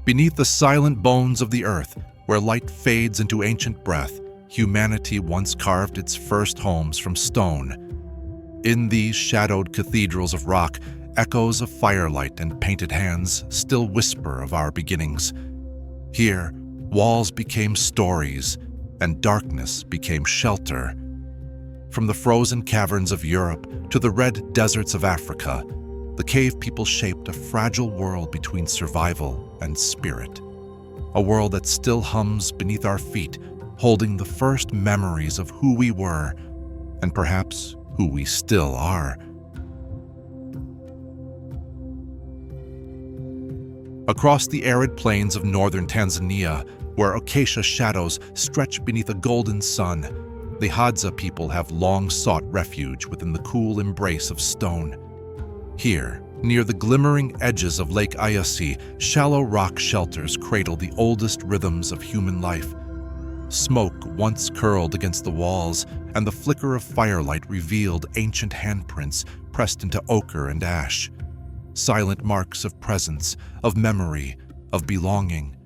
Beneath the silent bones of the earth, where light fades into ancient breath, humanity once carved its first homes from stone. In these shadowed cathedrals of rock, echoes of firelight and painted hands still whisper of our beginnings. Here, walls became stories, and darkness became shelter. From the frozen caverns of Europe to the red deserts of Africa, the cave people shaped a fragile world between survival and spirit. A world that still hums beneath our feet, holding the first memories of who we were, and perhaps who we still are. Across the arid plains of northern Tanzania, where acacia shadows stretch beneath a golden sun, the Hadza people have long sought refuge within the cool embrace of stone. Here, near the glimmering edges of Lake Eyasi, shallow rock shelters cradle the oldest rhythms of human life. Smoke once curled against the walls, and the flicker of firelight revealed ancient handprints pressed into ochre and ash. Silent marks of presence, of memory, of belonging.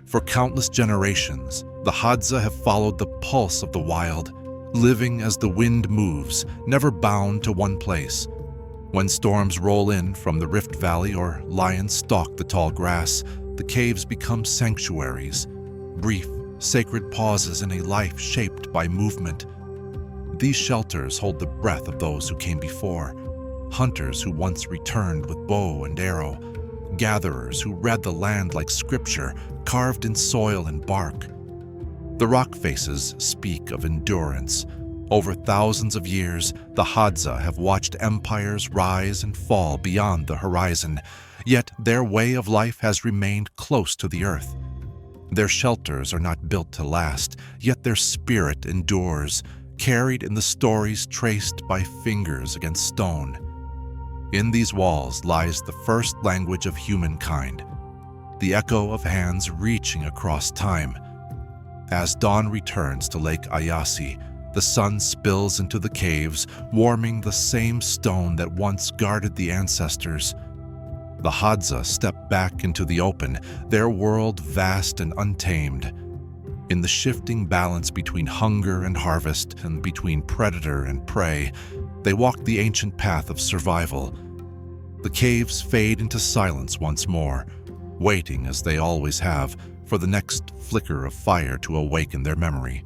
For countless generations, the Hadza have followed the pulse of the wild, living as the wind moves, never bound to one place. When storms roll in from the Rift Valley or lions stalk the tall grass, the caves become sanctuaries, brief, sacred pauses in a life shaped by movement. These shelters hold the breath of those who came before, hunters who once returned with bow and arrow, gatherers who read the land like scripture, carved in soil and bark. The rock faces speak of endurance. Over thousands of years, the Hadza have watched empires rise and fall beyond the horizon, yet their way of life has remained close to the earth. Their shelters are not built to last, yet their spirit endures, carried in the stories traced by fingers against stone. In these walls lies the first language of humankind, the echo of hands reaching across time. As dawn returns to Lake Eyasi, the sun spills into the caves, warming the same stone that once guarded the ancestors. The Hadza step back into the open, their world vast and untamed. In the shifting balance between hunger and harvest and between predator and prey, they walk the ancient path of survival. The caves fade into silence once more, waiting as they always have for the next flicker of fire to awaken their memory.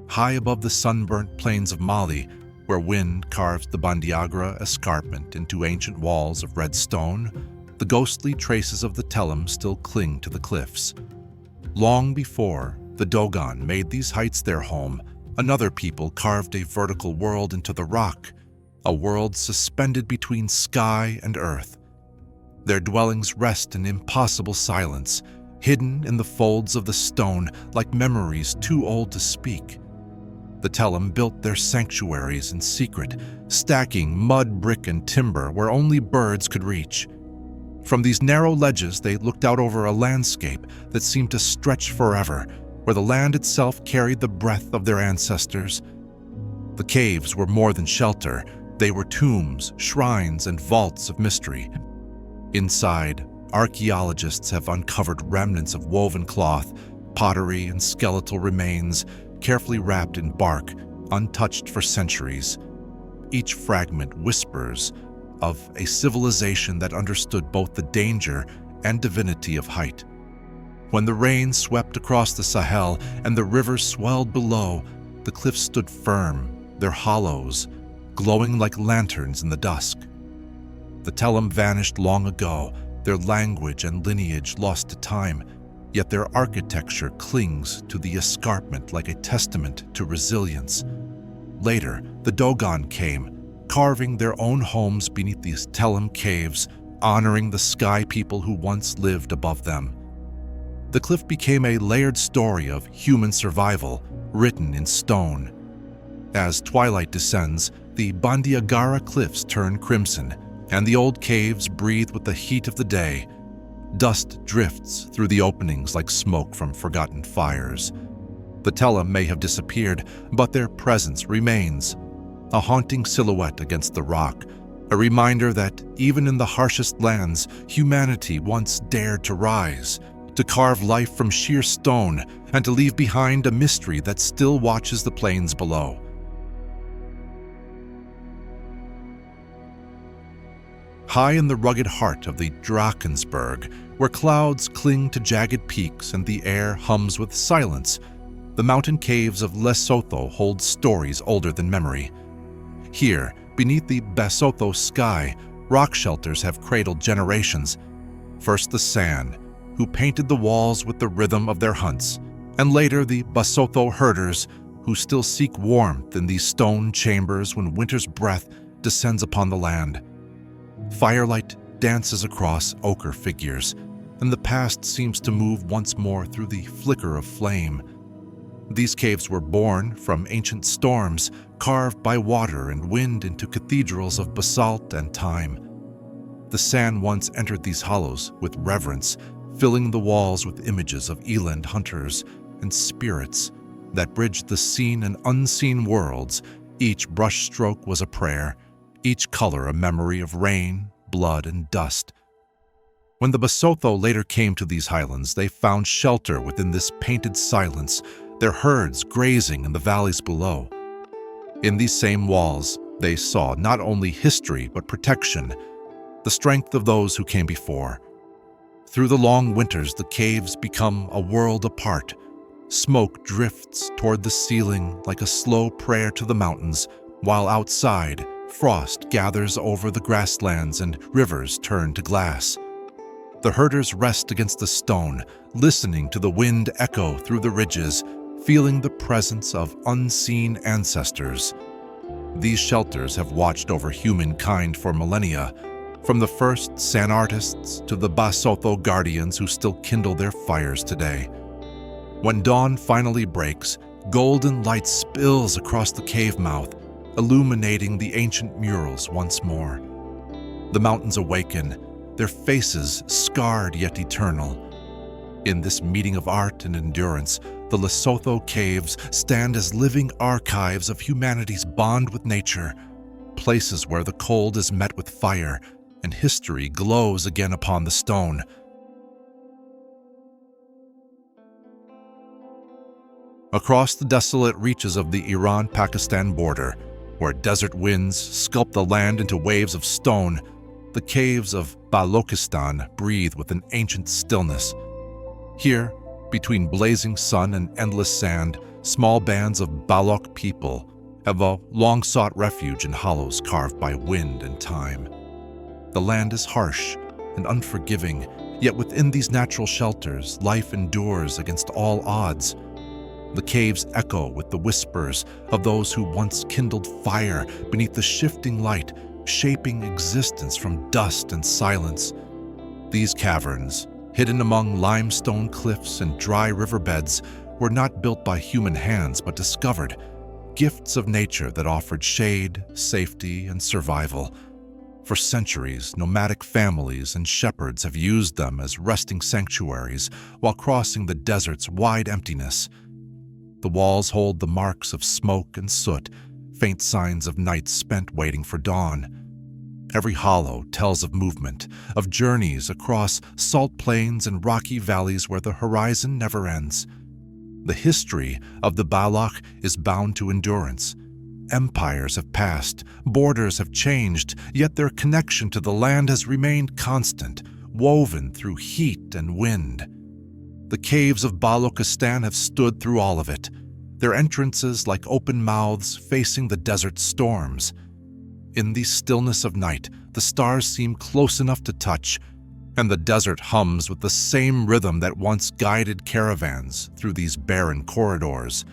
High above the sunburnt plains of Mali, where wind carves the Bandiagra escarpment into ancient walls of red stone, the ghostly traces of the Tellem still cling to the cliffs. Long before the Dogon made these heights their home, another people carved a vertical world into the rock, a world suspended between sky and earth. Their dwellings rest in impossible silence, hidden in the folds of the stone like memories too old to speak. The Tellem built their sanctuaries in secret, stacking mud, brick, and timber where only birds could reach. From these narrow ledges, they looked out over a landscape that seemed to stretch forever, where the land itself carried the breath of their ancestors. The caves were more than shelter. They were tombs, shrines, and vaults of mystery. Inside, archaeologists have uncovered remnants of woven cloth, pottery, and skeletal remains, carefully wrapped in bark, untouched for centuries. Each fragment whispers of a civilization that understood both the danger and divinity of height. When the rain swept across the Sahel and the rivers swelled below, the cliffs stood firm, their hollows glowing like lanterns in the dusk. The Tellem vanished long ago, their language and lineage lost to time, yet their architecture clings to the escarpment like a testament to resilience. Later, the Dogon came, carving their own homes beneath these Tellem caves, honoring the sky people who once lived above them. The cliff became a layered story of human survival, written in stone. As twilight descends, the Bandiagara cliffs turn crimson, and the old caves breathe with the heat of the day. Dust drifts through the openings like smoke from forgotten fires. The Tellem may have disappeared, but their presence remains, a haunting silhouette against the rock, A reminder that even in the harshest lands, humanity once dared to rise, to carve life from sheer stone, and to leave behind a mystery that still watches the plains below. High in the rugged heart of the Drakensberg, where clouds cling to jagged peaks and the air hums with silence, the mountain caves of Lesotho hold stories older than memory. Here, beneath the Basotho sky, rock shelters have cradled generations. First the San, who painted the walls with the rhythm of their hunts, and later the Basotho herders, who still seek warmth in these stone chambers when winter's breath descends upon the land. Firelight dances across ochre figures, and the past seems to move once more through the flicker of flame. These caves were born from ancient storms, carved by water and wind into cathedrals of basalt and time. The San once entered these hollows with reverence, filling the walls with images of eland hunters and spirits that bridged the seen and unseen worlds. Each brushstroke was a prayer, each color a memory of rain, blood, and dust. When the Basotho later came to these highlands, they found shelter within this painted silence, their herds grazing in the valleys below. In these same walls, they saw not only history but protection, the strength of those who came before. Through the long winters, the caves become a world apart. Smoke drifts toward the ceiling like a slow prayer to the mountains, while outside, frost gathers over the grasslands and rivers turn to glass. The herders rest against the stone, listening to the wind echo through the ridges, feeling the presence of unseen ancestors. These shelters have watched over humankind for millennia, from the first San artists to the Basotho guardians who still kindle their fires today. When dawn finally breaks, golden light spills across the cave mouth, illuminating the ancient murals once more. The mountains awaken, their faces scarred yet eternal. In this meeting of art and endurance, the Lesotho caves stand as living archives of humanity's bond with nature, places where the cold is met with fire and history glows again upon the stone. Across the desolate reaches of the Iran-Pakistan border, where desert winds sculpt the land into waves of stone, the caves of Balochistan breathe with an ancient stillness. Here, between blazing sun and endless sand, small bands of Baloch people have a long-sought refuge in hollows carved by wind and time. The land is harsh and unforgiving, yet within these natural shelters, life endures against all odds. The caves echo with the whispers of those who once kindled fire beneath the shifting light, shaping existence from dust and silence. These caverns, hidden among limestone cliffs and dry riverbeds, were not built by human hands but discovered, gifts of nature that offered shade, safety, and survival. For centuries, nomadic families and shepherds have used them as resting sanctuaries while crossing the desert's wide emptiness. The walls hold the marks of smoke and soot, faint signs of nights spent waiting for dawn. Every hollow tells of movement, of journeys across salt plains and rocky valleys where the horizon never ends. The history of the Baloch is bound to endurance. Empires have passed, borders have changed, yet their connection to the land has remained constant, woven through heat and wind. The caves of Balochistan have stood through all of it, their entrances like open mouths facing the desert storms. In the stillness of night, the stars seem close enough to touch, and the desert hums with the same rhythm that once guided caravans through these barren corridors.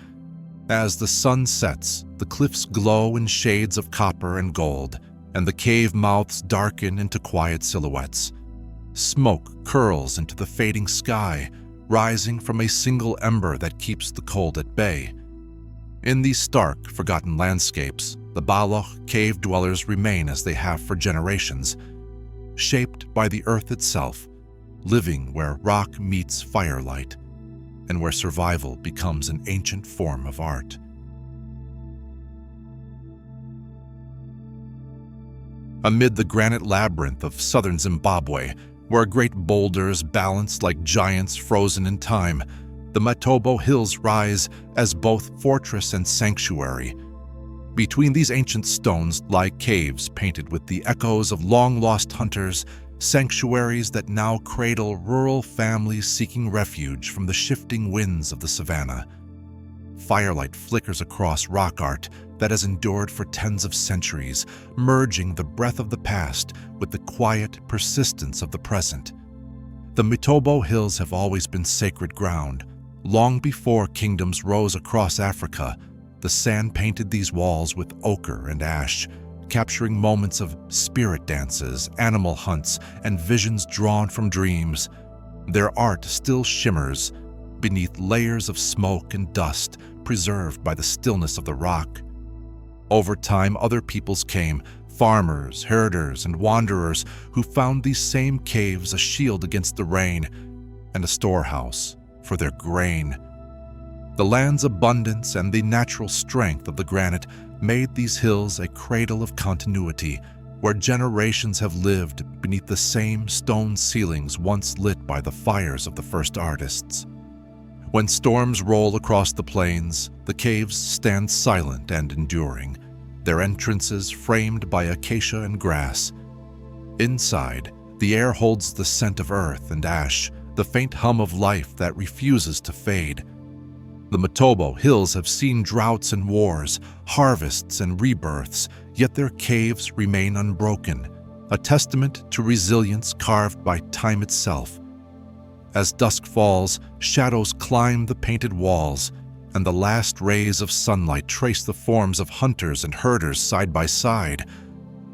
As the sun sets, the cliffs glow in shades of copper and gold, and the cave mouths darken into quiet silhouettes. Smoke curls into the fading sky, rising from a single ember that keeps the cold at bay. In these stark, forgotten landscapes, the Baloch cave dwellers remain as they have for generations, shaped by the earth itself, living where rock meets firelight, and where survival becomes an ancient form of art. Amid the granite labyrinth of southern Zimbabwe, where great boulders balance like giants frozen in time, the Matobo Hills rise as both fortress and sanctuary. Between these ancient stones lie caves painted with the echoes of long-lost hunters, sanctuaries that now cradle rural families seeking refuge from the shifting winds of the savannah. Firelight flickers across rock art that has endured for tens of centuries, merging the breath of the past with the quiet persistence of the present. The Matobo Hills have always been sacred ground. Long before kingdoms rose across Africa, the sand painted these walls with ochre and ash, capturing moments of spirit dances, animal hunts, and visions drawn from dreams. Their art still shimmers beneath layers of smoke and dust, preserved by the stillness of the rock. Over time, other peoples came, farmers, herders, and wanderers who found these same caves a shield against the rain and a storehouse for their grain. The land's abundance and the natural strength of the granite made these hills a cradle of continuity, where generations have lived beneath the same stone ceilings once lit by the fires of the first artists. When storms roll across the plains, the caves stand silent and enduring, their entrances framed by acacia and grass. Inside, the air holds the scent of earth and ash, the faint hum of life that refuses to fade. The Matobo Hills have seen droughts and wars, harvests and rebirths, yet their caves remain unbroken, a testament to resilience carved by time itself. As dusk falls, shadows climb the painted walls, and the last rays of sunlight trace the forms of hunters and herders side by side.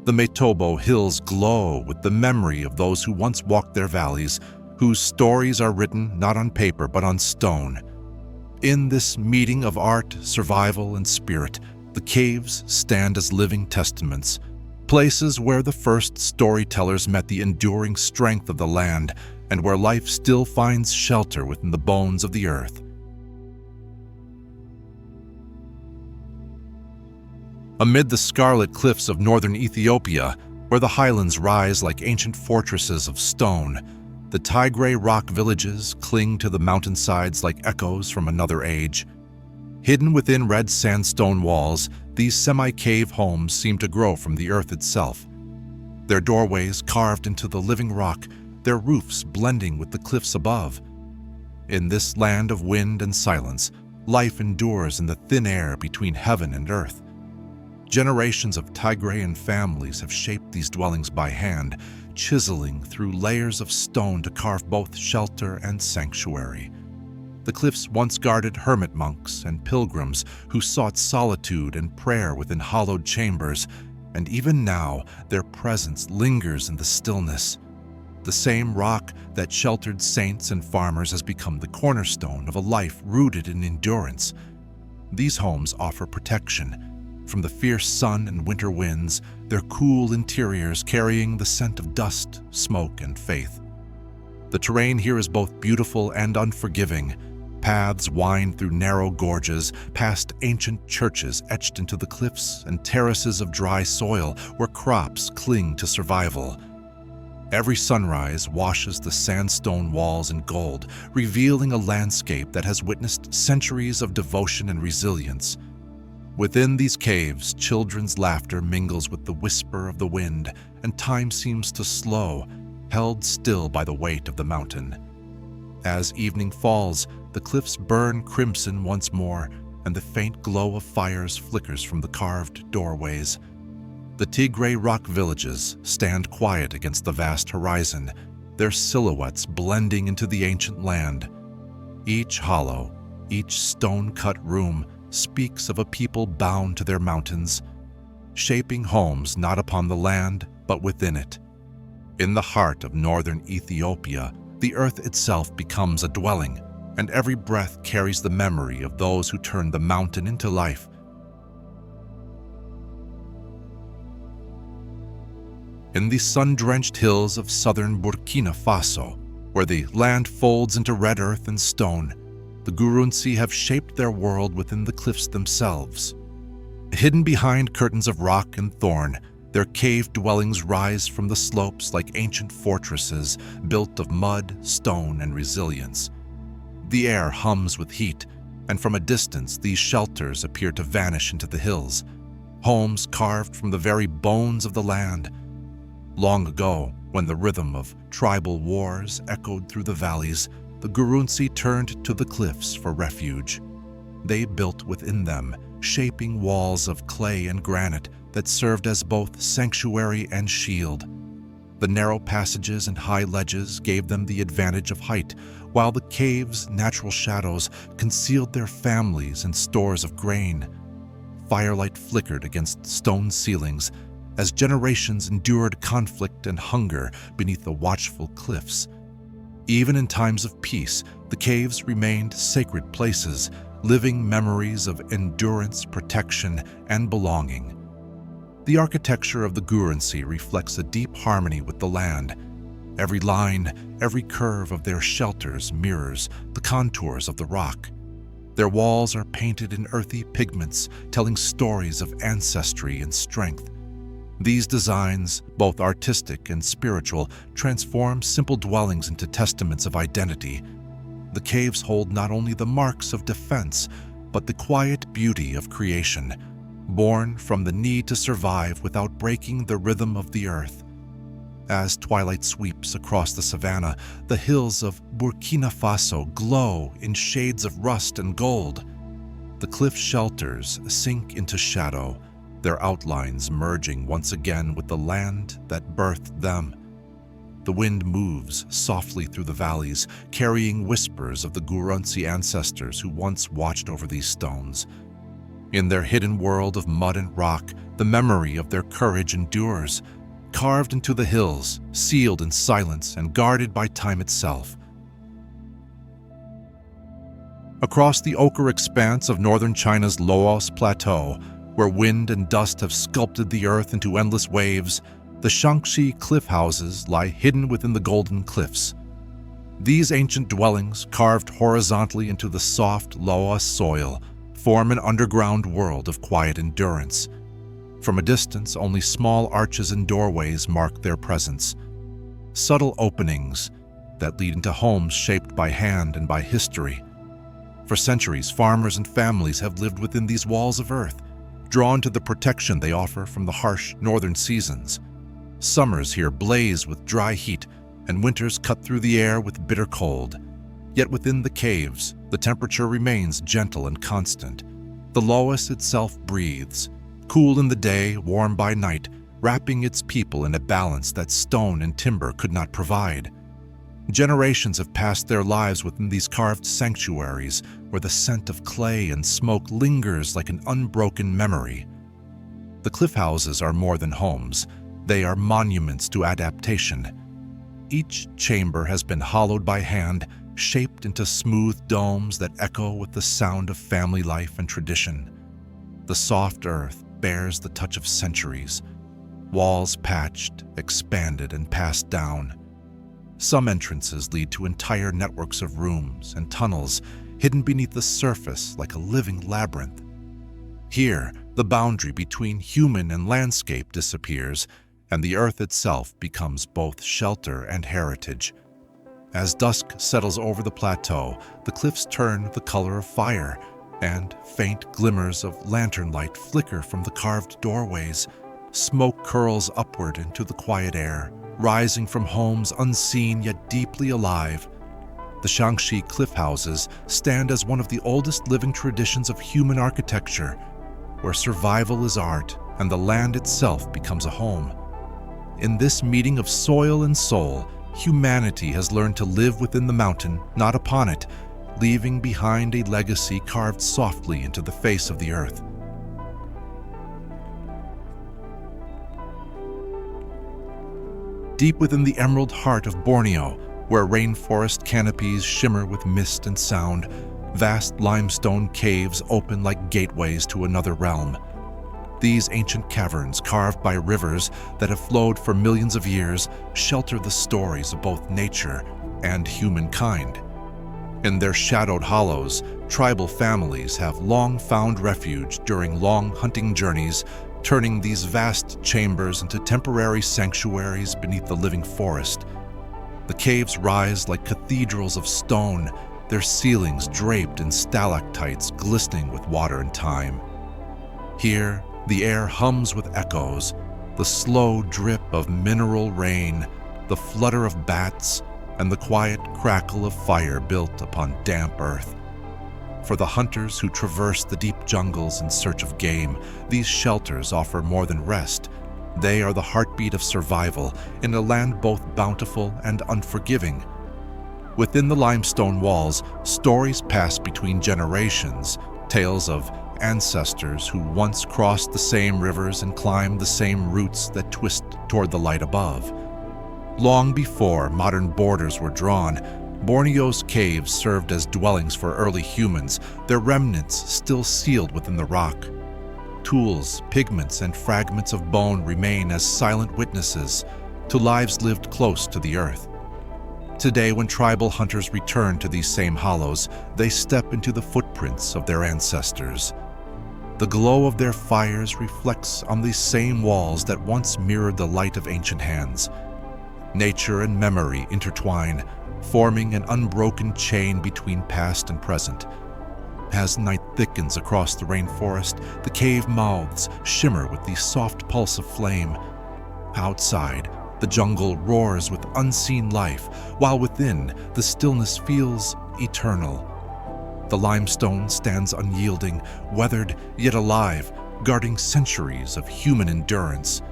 The Matobo Hills glow with the memory of those who once walked their valleys, whose stories are written not on paper but on stone. In this meeting of art, survival, and spirit, the caves stand as living testaments, places where the first storytellers met the enduring strength of the land and where life still finds shelter within the bones of the earth. Amid the scarlet cliffs of northern Ethiopia, where the highlands rise like ancient fortresses of stone, the Tigray rock villages cling to the mountainsides like echoes from another age. Hidden within red sandstone walls, these semi-cave homes seem to grow from the earth itself. Their doorways carved into the living rock, their roofs blending with the cliffs above. In this land of wind and silence, life endures in the thin air between heaven and earth. Generations of Tigrayan families have shaped these dwellings by hand, chiseling through layers of stone to carve both shelter and sanctuary. The cliffs once guarded hermit monks and pilgrims who sought solitude and prayer within hollowed chambers, and even now their presence lingers in the stillness. The same rock that sheltered saints and farmers has become the cornerstone of a life rooted in endurance. These homes offer protection from the fierce sun and winter winds, their cool interiors carrying the scent of dust, smoke, and faith. The terrain here is both beautiful and unforgiving. Paths wind through narrow gorges, past ancient churches etched into the cliffs, and terraces of dry soil where crops cling to survival. Every sunrise washes the sandstone walls in gold, revealing a landscape that has witnessed centuries of devotion and resilience. Within these caves, children's laughter mingles with the whisper of the wind, and time seems to slow, held still by the weight of the mountain. As evening falls, the cliffs burn crimson once more, and the faint glow of fires flickers from the carved doorways. The Tigray rock villages stand quiet against the vast horizon, their silhouettes blending into the ancient land. Each hollow, each stone-cut room speaks of a people bound to their mountains, shaping homes not upon the land, but within it. In the heart of northern Ethiopia, the earth itself becomes a dwelling, and every breath carries the memory of those who turned the mountain into life. In the sun-drenched hills of southern Burkina Faso, where the land folds into red earth and stone, the Gurunsi have shaped their world within the cliffs themselves. Hidden behind curtains of rock and thorn, Their cave dwellings rise from the slopes like ancient fortresses built of mud, stone, and resilience. The air hums with heat, and from a distance these shelters appear to vanish into the hills, homes carved from the very bones of the land. Long ago, when the rhythm of tribal wars echoed through the valleys, the Gurunsi turned to the cliffs for refuge. They built within them shaping walls of clay and granite that served as both sanctuary and shield. The narrow passages and high ledges gave them the advantage of height, while the caves' natural shadows concealed their families and stores of grain. Firelight flickered against stone ceilings as generations endured conflict and hunger beneath the watchful cliffs. Even in times of peace, the caves remained sacred places, living memories of endurance, protection, and belonging. The architecture of the Gurunsi reflects a deep harmony with the land. Every line, every curve of their shelters mirrors the contours of the rock. Their walls are painted in earthy pigments, telling stories of ancestry and strength. These designs, both artistic and spiritual, transform simple dwellings into testaments of identity. The caves hold not only the marks of defense, but the quiet beauty of creation, born from the need to survive without breaking the rhythm of the earth. As twilight sweeps across the savannah, the hills of Burkina Faso glow in shades of rust and gold. The cliff shelters sink into shadow, their outlines merging once again with the land that birthed them. The wind moves softly through the valleys, carrying whispers of the Gurunsi ancestors who once watched over these stones. In their hidden world of mud and rock, the memory of their courage endures, carved into the hills, sealed in silence and guarded by time itself. Across the ochre expanse of northern China's Laos Plateau, where wind and dust have sculpted the earth into endless waves, the Shanxi cliff houses lie hidden within the golden cliffs. These ancient dwellings, carved horizontally into the soft Laos soil, form an underground world of quiet endurance. From a distance, only small arches and doorways mark their presence. Subtle openings that lead into homes shaped by hand and by history. For centuries, farmers and families have lived within these walls of earth, drawn to the protection they offer from the harsh northern seasons. Summers here blaze with dry heat, and winters cut through the air with bitter cold. Yet within the caves, the temperature remains gentle and constant. The Laos itself breathes, cool in the day, warm by night, wrapping its people in a balance that stone and timber could not provide. Generations have passed their lives within these carved sanctuaries where the scent of clay and smoke lingers like an unbroken memory. The cliff houses are more than homes. They are monuments to adaptation. Each chamber has been hollowed by hand, shaped into smooth domes that echo with the sound of family life and tradition. The soft earth bears the touch of centuries, walls patched, expanded, and passed down. Some entrances lead to entire networks of rooms and tunnels hidden beneath the surface like a living labyrinth. Here, the boundary between human and landscape disappears, and the earth itself becomes both shelter and heritage. As dusk settles over the plateau, the cliffs turn the color of fire, and faint glimmers of lantern light flicker from the carved doorways. Smoke curls upward into the quiet air, rising from homes unseen yet deeply alive. The Shanxi cliff houses stand as one of the oldest living traditions of human architecture, where survival is art and the land itself becomes a home. In this meeting of soil and soul, humanity has learned to live within the mountain, not upon it, leaving behind a legacy carved softly into the face of the earth. Deep within the emerald heart of Borneo, where rainforest canopies shimmer with mist and sound, vast limestone caves open like gateways to another realm. These ancient caverns, carved by rivers that have flowed for millions of years, shelter the stories of both nature and humankind. In their shadowed hollows, tribal families have long found refuge during long hunting journeys, turning these vast chambers into temporary sanctuaries beneath the living forest. The caves rise like cathedrals of stone, their ceilings draped in stalactites glistening with water and time. Here, the air hums with echoes, the slow drip of mineral rain, the flutter of bats, and the quiet crackle of fire built upon damp earth. For the hunters who traverse the deep jungles in search of game, these shelters offer more than rest. They are the heartbeat of survival in a land both bountiful and unforgiving. Within the limestone walls, stories pass between generations, tales of ancestors who once crossed the same rivers and climbed the same routes that twist toward the light above. Long before modern borders were drawn, Borneo's caves served as dwellings for early humans, their remnants still sealed within the rock. Tools, pigments, and fragments of bone remain as silent witnesses to lives lived close to the earth. Today, when tribal hunters return to these same hollows, they step into the footprints of their ancestors. The glow of their fires reflects on these same walls that once mirrored the light of ancient hands. Nature and memory intertwine, forming an unbroken chain between past and present. As night thickens across the rainforest, the cave mouths shimmer with the soft pulse of flame. Outside, the jungle roars with unseen life, while within, the stillness feels eternal. The limestone stands unyielding, weathered yet alive, guarding centuries of human endurance.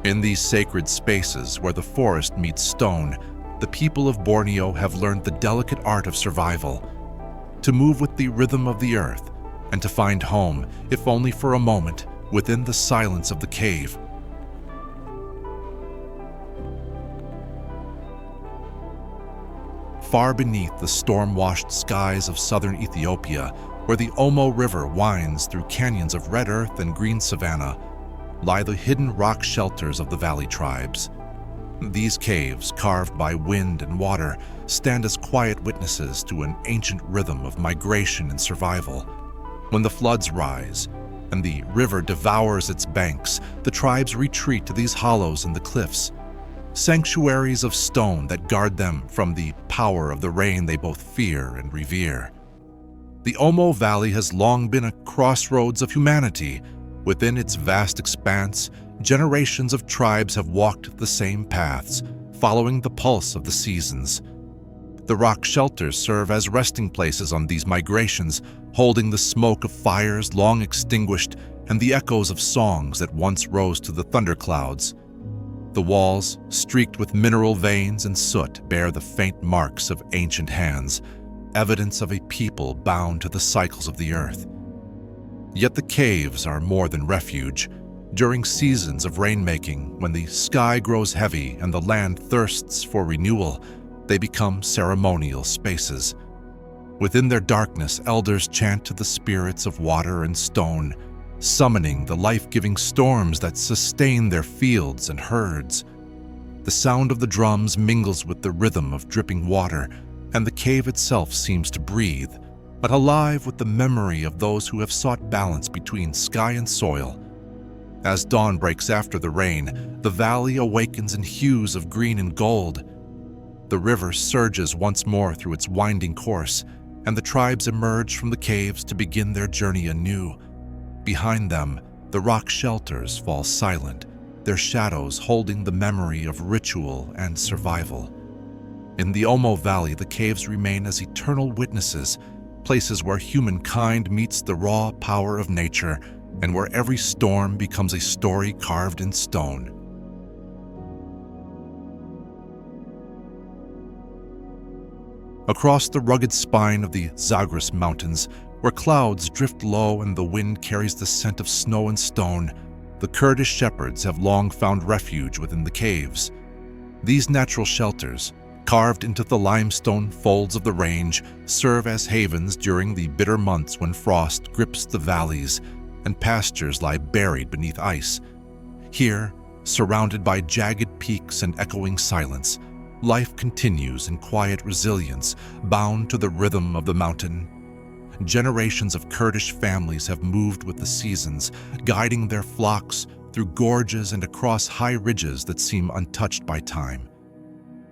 In these sacred spaces where the forest meets stone, the people of Borneo have learned the delicate art of survival, to move with the rhythm of the earth and to find home, if only for a moment, within the silence of the cave. Far beneath the storm-washed skies of southern Ethiopia, where the Omo River winds through canyons of red earth and green savanna, lie the hidden rock shelters of the valley tribes. These caves, carved by wind and water, stand as quiet witnesses to an ancient rhythm of migration and survival. When the floods rise and the river devours its banks, the tribes retreat to these hollows in the cliffs, sanctuaries of stone that guard them from the power of the rain they both fear and revere. The Omo Valley has long been a crossroads of humanity. Within its vast expanse, generations of tribes have walked the same paths, following the pulse of the seasons. The rock shelters serve as resting places on these migrations, holding the smoke of fires long extinguished and the echoes of songs that once rose to the thunderclouds. The walls, streaked with mineral veins and soot, bear the faint marks of ancient hands, evidence of a people bound to the cycles of the earth. Yet the caves are more than refuge. During seasons of rainmaking, when the sky grows heavy and the land thirsts for renewal, they become ceremonial spaces. Within their darkness, elders chant to the spirits of water and stone, summoning the life-giving storms that sustain their fields and herds. The sound of the drums mingles with the rhythm of dripping water, and the cave itself seems to breathe, but alive with the memory of those who have sought balance between sky and soil. As dawn breaks after the rain, the valley awakens in hues of green and gold. The river surges once more through its winding course, and the tribes emerge from the caves to begin their journey anew. Behind them, the rock shelters fall silent, their shadows holding the memory of ritual and survival. In the Omo Valley, the caves remain as eternal witnesses, places where humankind meets the raw power of nature and where every storm becomes a story carved in stone. Across the rugged spine of the Zagros Mountains, where clouds drift low and the wind carries the scent of snow and stone, the Kurdish shepherds have long found refuge within the caves. These natural shelters, carved into the limestone folds of the range, serve as havens during the bitter months when frost grips the valleys and pastures lie buried beneath ice. Here, surrounded by jagged peaks and echoing silence, life continues in quiet resilience, bound to the rhythm of the mountain. generations of Kurdish families have moved with the seasons, guiding their flocks through gorges and across high ridges that seem untouched by time.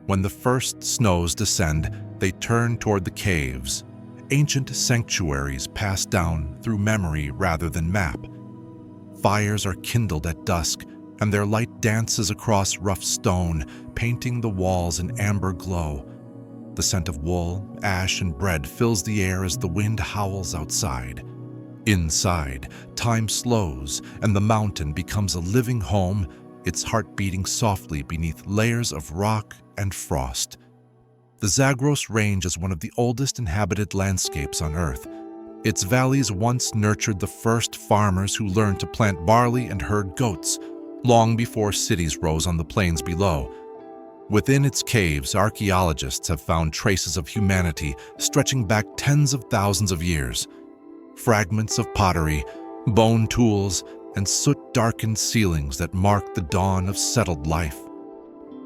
When the first snows descend, they turn toward the caves, ancient sanctuaries passed down through memory rather than map. Fires are kindled at dusk, and their light dances across rough stone, painting the walls in amber glow. The scent of wool, ash, and bread fills the air as the wind howls outside. Inside, time slows, and the mountain becomes a living home, its heart beating softly beneath layers of rock and frost. The Zagros Range is one of the oldest inhabited landscapes on Earth. Its valleys once nurtured the first farmers who learned to plant barley and herd goats, long before cities rose on the plains below. Within its caves, archaeologists have found traces of humanity stretching back tens of thousands of years. Fragments of pottery, bone tools, and soot-darkened ceilings that mark the dawn of settled life.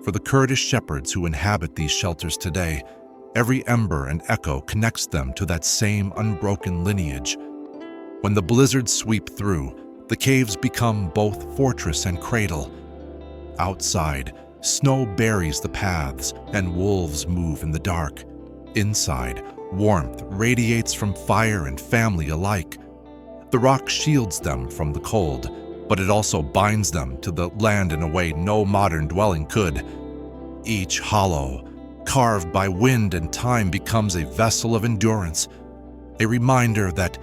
For the Kurdish shepherds who inhabit these shelters today, every ember and echo connects them to that same unbroken lineage. When the blizzards sweep through, the caves become both fortress and cradle. Outside, snow buries the paths and wolves move in the dark. Inside, warmth radiates from fire and family alike. The rock shields them from the cold, but it also binds them to the land in a way no modern dwelling could. Each hollow, carved by wind and time, becomes a vessel of endurance, a reminder that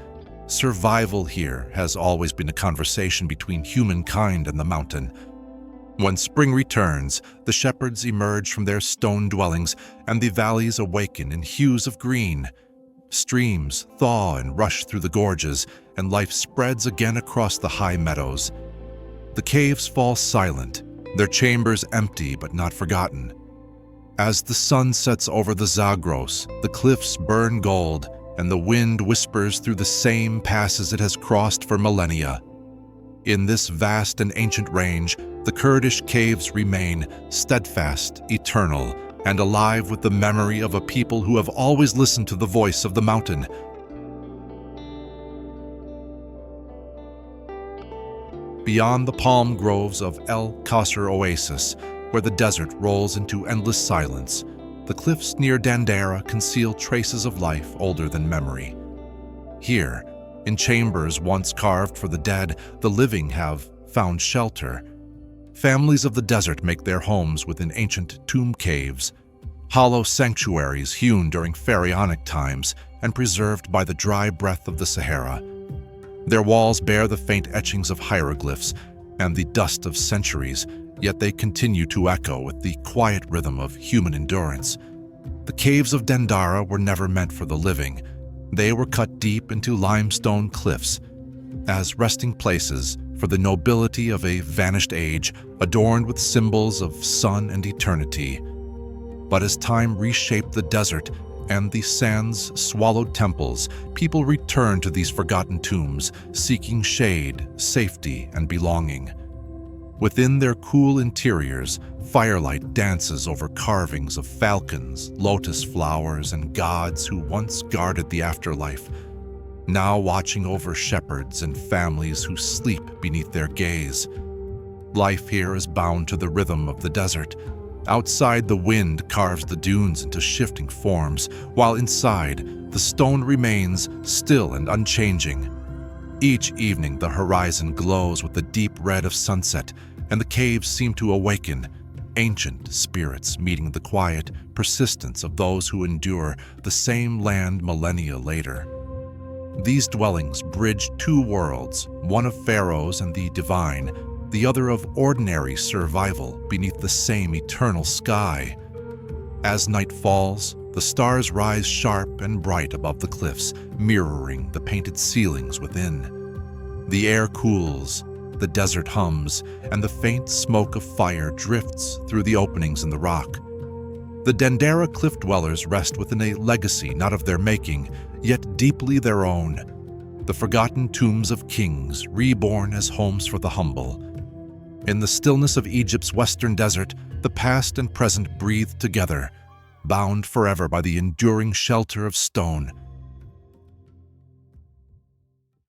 survival here has always been a conversation between humankind and the mountain. When spring returns, the shepherds emerge from their stone dwellings and the valleys awaken in hues of green. Streams thaw and rush through the gorges, and life spreads again across the high meadows. The caves fall silent, their chambers empty but not forgotten. As the sun sets over the Zagros, the cliffs burn gold, and the wind whispers through the same passes it has crossed for millennia. In this vast and ancient range, the Kurdish caves remain steadfast, eternal, and alive with the memory of a people who have always listened to the voice of the mountain. Beyond the palm groves of El Qasr Oasis, where the desert rolls into endless silence, the cliffs near Dandara conceal traces of life older than memory. Here, in chambers once carved for the dead, the living have found shelter. Families of the desert make their homes within ancient tomb caves, hollow sanctuaries hewn during pharaonic times and preserved by the dry breath of the Sahara. Their walls bear the faint etchings of hieroglyphs and the dust of centuries, yet they continue to echo with the quiet rhythm of human endurance. The caves of Dandara were never meant for the living. They were cut deep into limestone cliffs as resting places for the nobility of a vanished age, adorned with symbols of sun and eternity. But as time reshaped the desert and the sands swallowed temples, people returned to these forgotten tombs, seeking shade, safety, and belonging. Within their cool interiors, firelight dances over carvings of falcons, lotus flowers, and gods who once guarded the afterlife, now watching over shepherds and families who sleep beneath their gaze. Life here is bound to the rhythm of the desert. Outside, the wind carves the dunes into shifting forms, while inside, the stone remains still and unchanging. Each evening, the horizon glows with the deep red of sunset, and the caves seem to awaken, ancient spirits meeting the quiet persistence of those who endure the same land millennia later. These dwellings bridge two worlds, one of pharaohs and the divine, the other of ordinary survival beneath the same eternal sky. As night falls, the stars rise sharp and bright above the cliffs, mirroring the painted ceilings within. The air cools, the desert hums, and the faint smoke of fire drifts through the openings in the rock. The Dandara cliff dwellers rest within a legacy not of their making, yet deeply their own. The forgotten tombs of kings, reborn as homes for the humble. In the stillness of Egypt's western desert, the past and present breathe together, bound forever by the enduring shelter of stone.